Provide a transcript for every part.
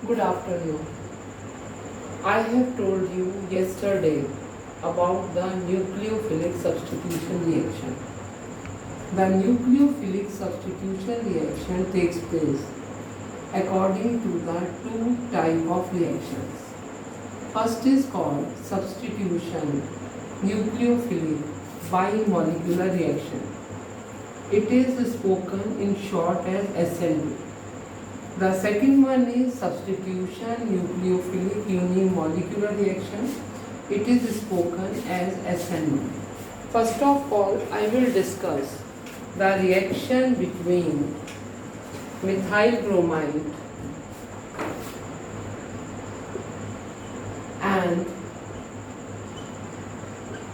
Good afternoon. I have told you yesterday about the nucleophilic substitution reaction. The nucleophilic substitution reaction takes place according to the two type of reactions. First is called substitution nucleophilic bimolecular reaction. It is spoken in short as SND. The second one is substitution nucleophilic unimolecular reaction. It is spoken as SNO. First of all, I will discuss the reaction between methyl bromide and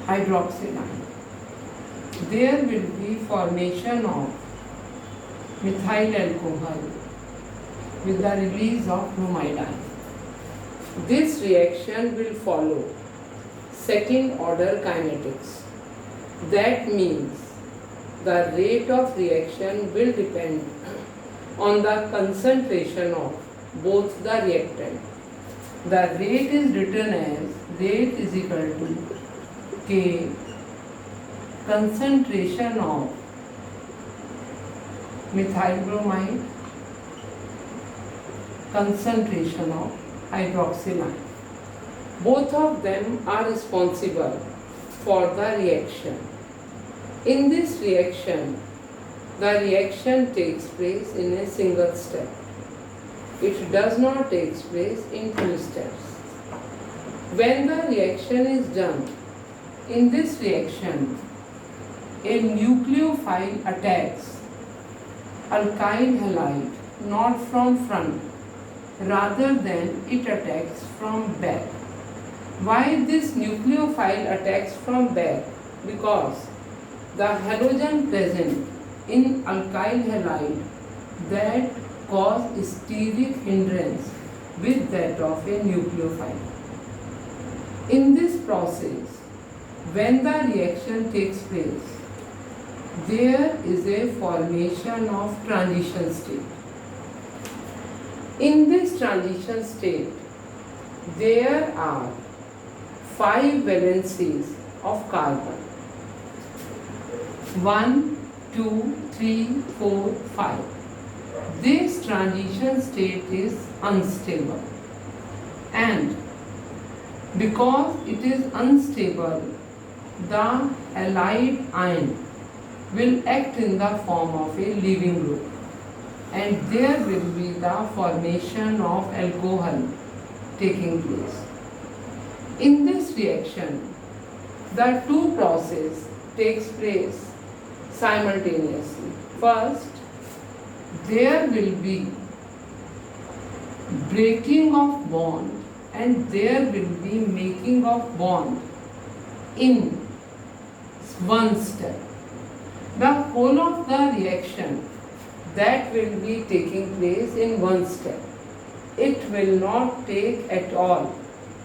hydroxyline. There will be formation of methyl alcohol with the release of bromide. This reaction will follow second order kinetics. That means the rate of reaction will depend on the concentration of both the reactant. The rate is written as rate is equal to K concentration of methyl bromide concentration of hydroxyline. Both of them are responsible for the reaction. In this reaction, the reaction takes place in a single step. It does not take place in two steps. When the reaction is done, in this reaction, a nucleophile attacks alkyl halide not from front, rather than it attacks from back. Why this nucleophile attacks from back? Because the halogen present in alkyl halide that cause steric hindrance with that of a nucleophile. In this process, when the reaction takes place, there is a formation of transition state. In this transition state, there are 5 valencies of carbon. 1, 2, 3, 4, 5. This transition state is unstable, and because it is unstable, the halide ion will act in the form of a leaving group, and there will be the formation of alcohol taking place. In this reaction, the two processes takes place simultaneously. First, there will be breaking of bond and there will be making of bond in one step. The whole of the reaction that will be taking place in one step. It will not take at all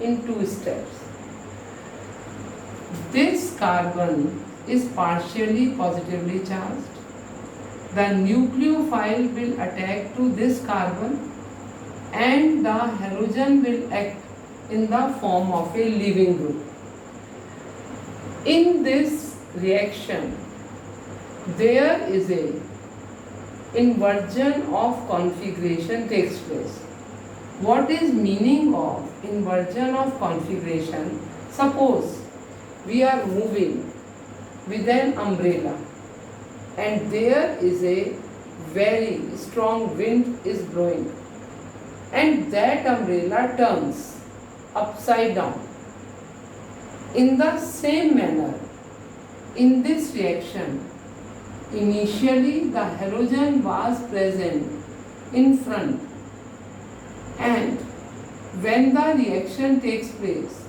in two steps. This carbon is partially positively charged. The nucleophile will attack to this carbon and the halogen will act in the form of a leaving group. In this reaction, there is a inversion of configuration takes place. What is meaning of inversion of configuration? Suppose we are moving with an umbrella and there is a very strong wind is blowing and that umbrella turns upside down. In the same manner, in this reaction, initially the halogen was present in front, and when the reaction takes place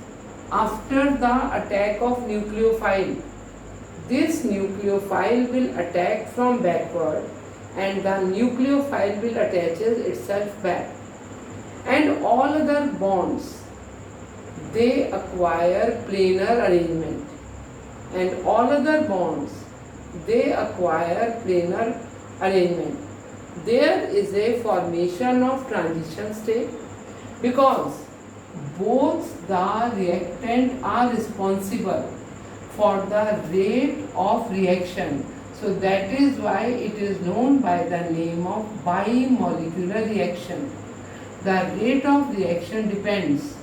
after the attack of nucleophile, this nucleophile will attack from backward and the nucleophile will attach itself back, and all other bonds they acquire planar arrangement, and all other bonds they acquire planar arrangement. There is a formation of transition state because both the reactant are responsible for the rate of reaction. So that is why it is known by the name of bimolecular reaction. The rate of reaction depends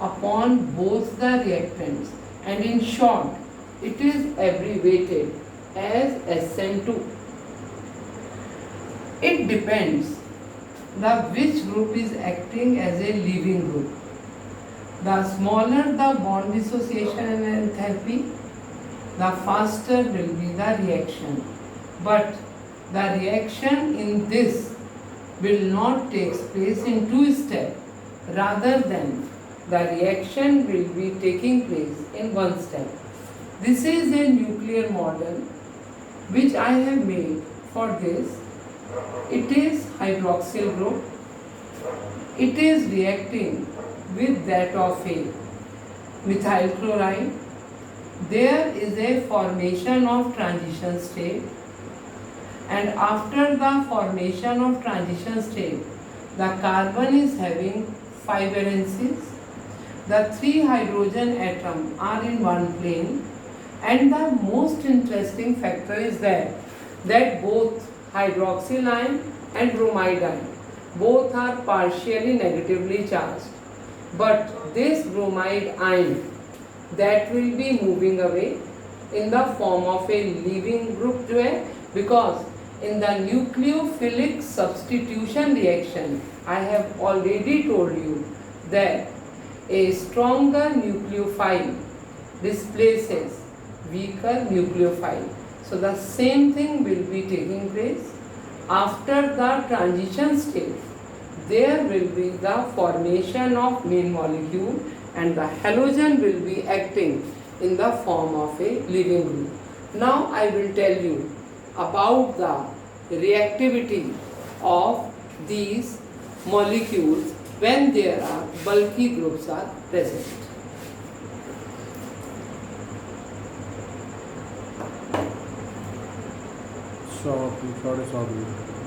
upon both the reactants, and in short, it is abbreviated as SN2. It depends the which group is acting as a leaving group. The smaller the bond dissociation and enthalpy, the faster will be the reaction. But the reaction in this will not take place in two steps, rather than the reaction will be taking place in one step. This is a nuclear model which I have made for this. It is hydroxyl group. It is reacting with that of a methyl chloride. There is a formation of transition state, and after the formation of transition state, the carbon is having 5 valencies. The 3 hydrogen atoms are in one plane, and the most interesting factor is that both hydroxyl ion and bromide ion both are partially negatively charged, but this bromide ion that will be moving away in the form of a leaving group जो है, because in the nucleophilic substitution reaction I have already told you that a stronger nucleophile displaces weaker nucleophile. So the same thing will be taking place after the transition state. There will be the formation of main molecule, and the halogen will be acting in the form of a leaving group. Now I will tell you about the reactivity of these molecules when there are bulky groups are present. Short is